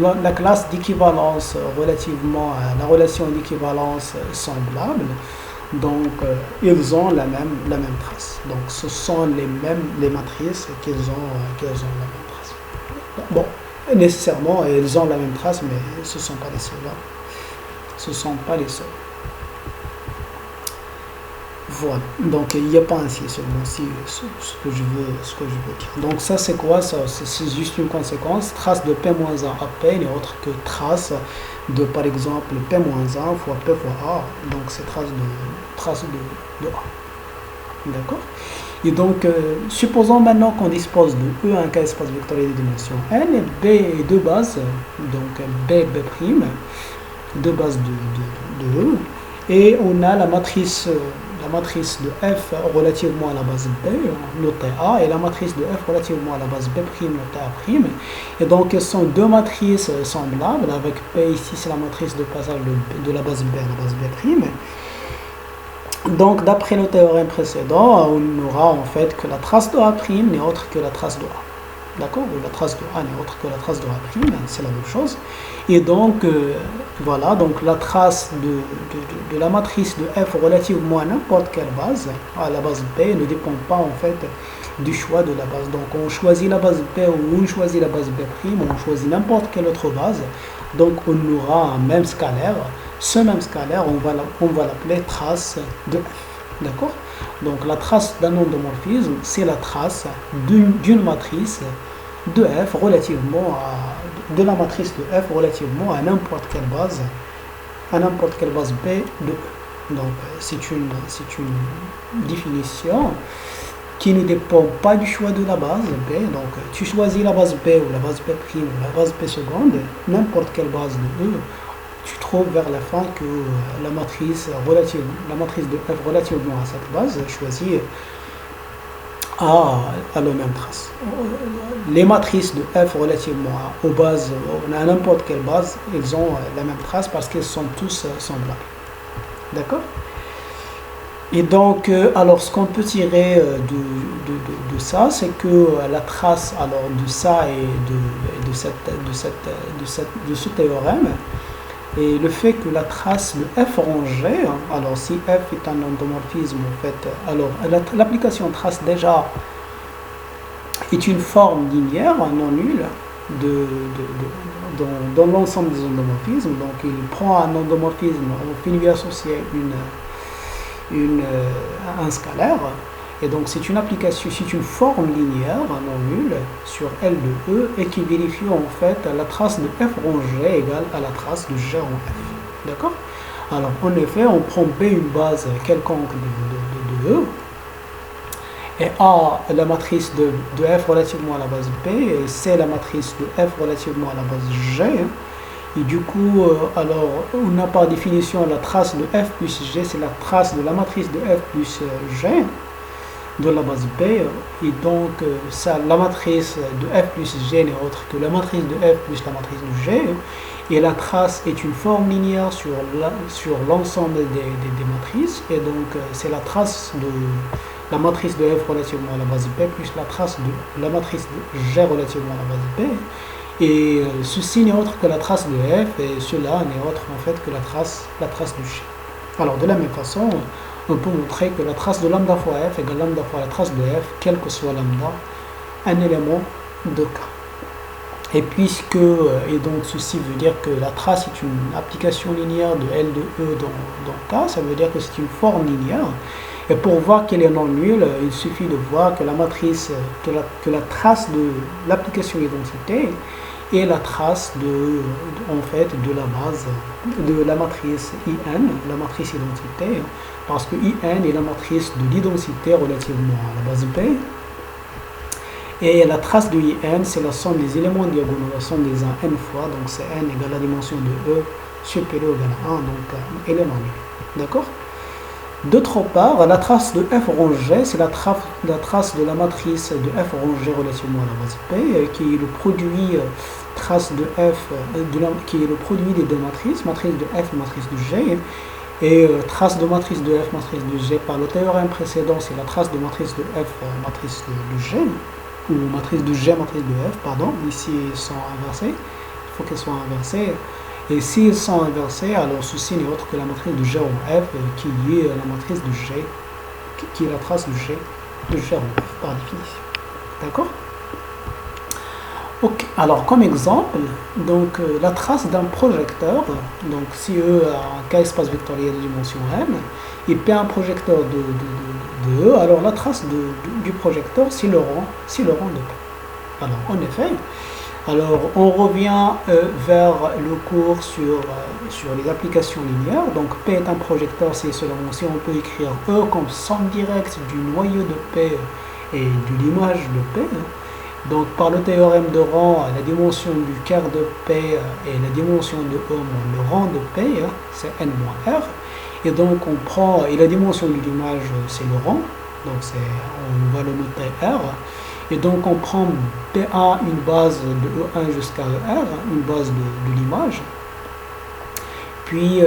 la classe d'équivalence relativement à la relation d'équivalence semblable, donc ils ont la même trace. Donc, ce sont les matrices qu'ils ont la même trace. Bon, nécessairement, ils ont la même trace, mais ce ne sont pas les seuls. Ce ne sont pas les seuls. Voilà, donc il n'y a pas ainsi seulement si ce que je veux dire. Donc ça c'est quoi? Ça c'est juste une conséquence. Trace de P-1 à P n'est autre que trace de par exemple P-1 fois P fois A. Donc c'est trace de A. D'accord? Et donc supposons maintenant qu'on dispose de E un cas espace vectoriel de dimension n et B et deux bases, donc B, B', deux bases de E, et on a la matrice de F relativement à la base B, notée A, et la matrice de F relativement à la base B', notée A'. Et donc, elles sont deux matrices semblables, avec P ici, c'est la matrice de passage de la base B à la base B'. Donc, d'après le théorème précédent, on aura en fait que la trace de A' n'est autre que la trace de A. D'accord? La trace de A n'est autre que la trace de A', c'est la même chose. Et donc, voilà, donc la trace de la matrice de F relativement à n'importe quelle base, à la base B, ne dépend pas en fait du choix de la base. Donc, on choisit la base B ou on choisit la base B', on choisit n'importe quelle autre base. Donc, on aura un même scalaire. Ce même scalaire, on va l'appeler trace de F. D'accord? Donc, la trace d'un endomorphisme, c'est la trace d'une matrice de F relativement de la matrice de F relativement à n'importe quelle base B de E. Donc c'est une définition qui ne dépend pas du choix de la base B. Donc tu choisis la base B ou la base B' ou la base B seconde, n'importe quelle base de E, tu trouves vers la fin que la matrice de F relativement à cette base choisie a la même trace. Les matrices de F relativement aux bases, à n'importe quelle base, ils ont la même trace parce qu'ils sont tous semblables. D'accord? Et donc, alors ce qu'on peut tirer de ça, c'est que la trace alors de ça et de ce théorème, et le fait que la trace de F rangée, alors si F est un endomorphisme, en fait, alors l'application trace déjà est une forme linéaire non nulle, dans l'ensemble des endomorphismes. Donc il prend un endomorphisme, on finit lui associer un scalaire, et donc c'est une application, c'est une forme linéaire non nulle sur L de E et qui vérifie en fait la trace de f rond G égale à la trace de G rond F. D'accord? Alors en effet, on prend B une base quelconque de E, et A la matrice de F relativement à la base P, et C la matrice de F relativement à la base G. Et du coup, alors, on a par définition la trace de F plus G, c'est la trace de la matrice de F plus G de la base P. Et donc, ça, la matrice de F plus G n'est autre que la matrice de F plus la matrice de G. Et la trace est une forme linéaire sur l'ensemble des matrices. Et donc, c'est la trace de la matrice de F relativement à la base P plus la trace de la matrice de G relativement à la base P. Et ceci n'est autre que la trace de F, et cela n'est autre en fait que la trace de G. Alors de la même façon, on peut montrer que la trace de lambda fois F égale lambda fois la trace de F, quel que soit lambda, un élément de K. Et puisque, et donc ceci veut dire que la trace est une application linéaire de L de E dans K, ça veut dire que c'est une forme linéaire. Et pour voir qu'elle est non nulle, il suffit de voir que la matrice, que la trace de l'application identité est la trace en fait, de la base, de la matrice IN, la matrice identité, parce que IN est la matrice de l'identité relativement à la base P. Et la trace de IN, c'est la somme des éléments diagonaux, la somme des 1 n fois, donc c'est n égale la dimension de E supérieure égale à 1, donc elle est non nulle. D'accord? D'autre part, la trace de f rond G, c'est la trace de la matrice de f rond G relativement à la base P, qui est le produit trace de f, qui est le produit des deux matrices, matrice de f et matrice de G, et trace de matrice de f, matrice de G par le théorème précédent, c'est la trace de matrice de f, matrice de G, ou matrice de G, matrice de f, pardon, ici ils sont inversés, il faut qu'elles soient inversées. Et s'ils sont inversés, alors ceci n'est autre que la matrice de G rond F, qui est la matrice de G, qui est la trace de G rond F, par définition. D'accord? Ok, alors comme exemple, donc la trace d'un projecteur, donc si E a un K espace vectoriel de dimension n, et P a un projecteur de E, alors la trace du projecteur, c'est le rang de P. Alors en effet, alors, on revient vers le cours sur les applications linéaires. Donc, P est un projecteur, c'est seulement si on peut écrire E comme somme directe du noyau de P et de l'image de P. Donc, par le théorème de rang, la dimension du quart de P et la dimension de E moins le rang de P, c'est n moins R. Et donc, on prend, et la dimension de l'image, c'est le rang. Donc, on va le noter R. Et donc on prend P1 une base de E1 jusqu'à ER, une base de l'image. Puis,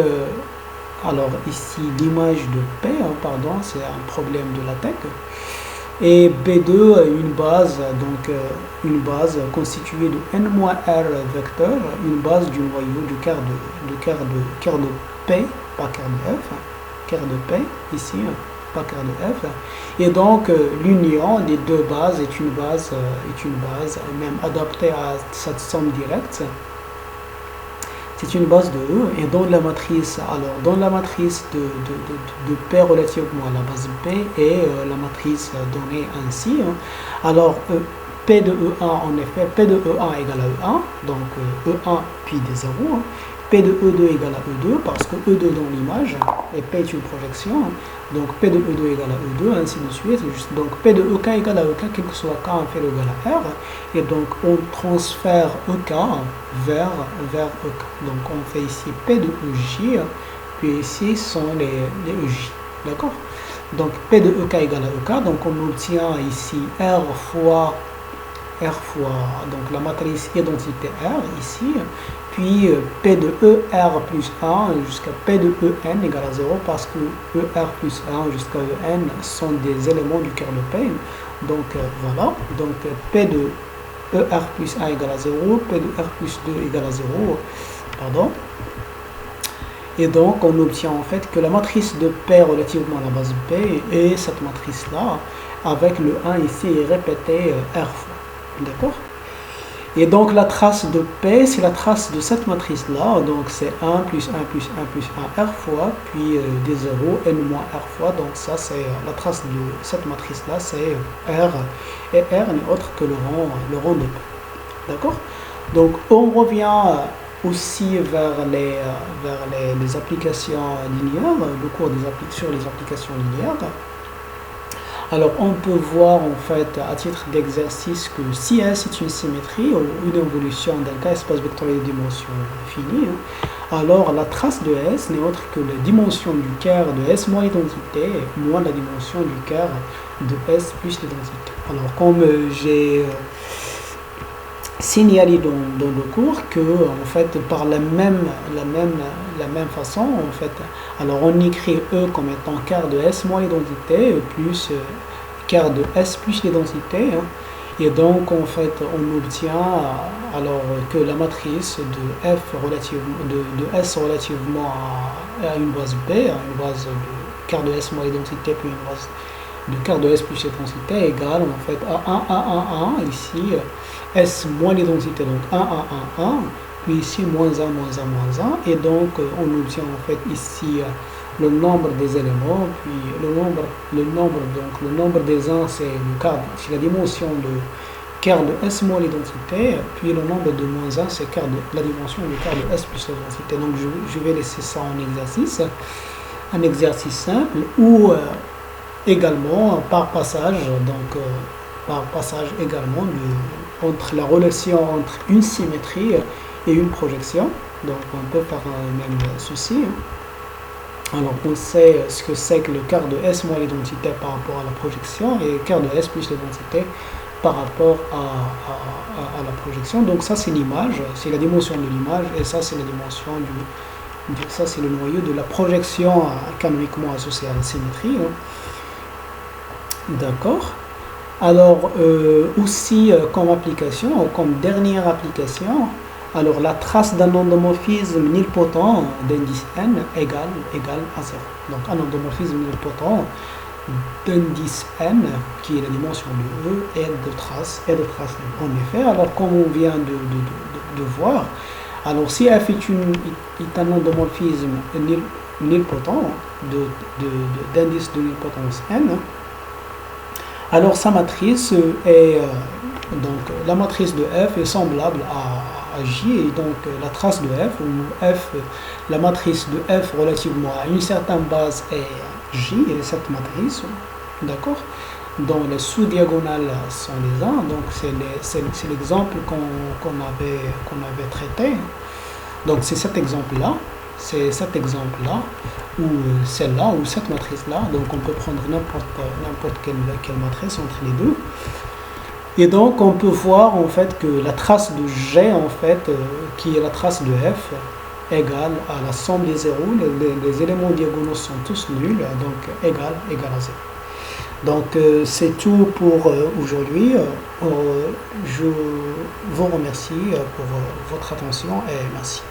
alors ici l'image de P, pardon, c'est un problème de la tech. Et B2, une base, donc une base constituée de n-r vecteurs, une base du noyau du quart de P, pas quart de F, quart de P, ici, pas quart de F. Et donc l'union des deux bases est une base même adaptée à cette somme directe. C'est une base de E, et dans la matrice, alors dans la matrice de P relativement à la base P et la matrice donnée ainsi, alors P de E1 en effet, P de E1 égale à E1, donc E1 puis des zéros, P de E2 égale à E2 parce que E2 dans l'image et P est une projection, donc P de E2 égale à E2, ainsi de suite. Donc P de EK égale à EK, quel que soit K inférieur égal à R, et donc on transfère EK vers EK. Donc on fait ici P de EJ, puis ici sont les EJ, d'accord? Donc P de EK égale à EK, donc on obtient ici R fois donc la matrice identité R ici, puis P de ER plus 1 jusqu'à P de EN égale à 0 parce que ER plus 1 jusqu'à EN sont des éléments du cœur de P. Donc voilà, donc P de ER plus 1 égale à 0, P de R plus 2 égale à 0, pardon. Et donc on obtient en fait que la matrice de P relativement à la base P est cette matrice là, avec le 1 ici est répété R fois. D'accord? Et donc la trace de P, c'est la trace de cette matrice-là. Donc c'est 1 plus 1 plus 1 plus 1 R fois, puis des 0, N moins R fois. Donc ça c'est la trace de cette matrice-là, c'est R. Et R n'est autre que le rang de P. D'accord? Donc on revient aussi vers les applications linéaires, le cours sur les applications linéaires. Alors on peut voir en fait à titre d'exercice que si S est une symétrie ou une évolution d'un cas espace vectoriel de dimension finie, alors la trace de S n'est autre que la dimension du quart de S moins l'identité moins la dimension du quart de S plus l'identité. Alors comme j'ai signalé dans le cours que en fait par la même façon en fait, alors on écrit E comme étant quart de S moins l'identité plus quart de S plus l'identité, et donc en fait on obtient alors que la matrice de F de S relativement à une base B, à une base de quart de S moins l'identité puis une base de quart de S plus l'identité est égale en fait à 1, 1, 1, 1, ici S moins l'identité, donc 1, 1, 1, 1, puis ici moins 1, moins 1, moins 1, et donc on obtient en fait ici le nombre des éléments, puis le nombre des 1 c'est la dimension de quart de S moins l'identité, puis le nombre de moins 1 c'est la dimension de quart de S plus l'identité. Donc je vais laisser ça en exercice simple, ou également par passage, par passage également entre la relation entre une symétrie et une projection. Donc on peut faire même ceci. Alors on sait ce que c'est que le quart de S moins l'identité par rapport à la projection et quart de S plus l'identité par rapport à la projection. Donc ça c'est l'image, c'est la dimension de l'image, et ça c'est la dimension ça c'est le noyau de la projection canoniquement associée à la symétrie. D'accord. Alors aussi comme application, comme dernière application, alors la trace d'un endomorphisme nilpotent d'indice n égale à 0. Donc un endomorphisme nilpotent d'indice n, qui est la dimension de E, est de trace n. En effet, alors comme on vient de voir, alors si f est un endomorphisme nilpotent d'indice de nilpotence n, alors sa matrice est donc la matrice de f est semblable à J, et donc la trace de f, ou f, la matrice de f relativement à une certaine base est J, et cette matrice, d'accord, dont les sous-diagonales sont les 1, donc c'est l'exemple qu'on avait traité. Donc c'est cet exemple-là, ou celle-là, ou cette matrice-là. Donc on peut prendre n'importe quelle matrice entre les deux. Et donc on peut voir en fait que la trace de G en fait, qui est la trace de F, égale à la somme des zéros. Les éléments diagonaux sont tous nuls, donc égale à 0. Donc c'est tout pour aujourd'hui. Je vous remercie pour votre attention et merci.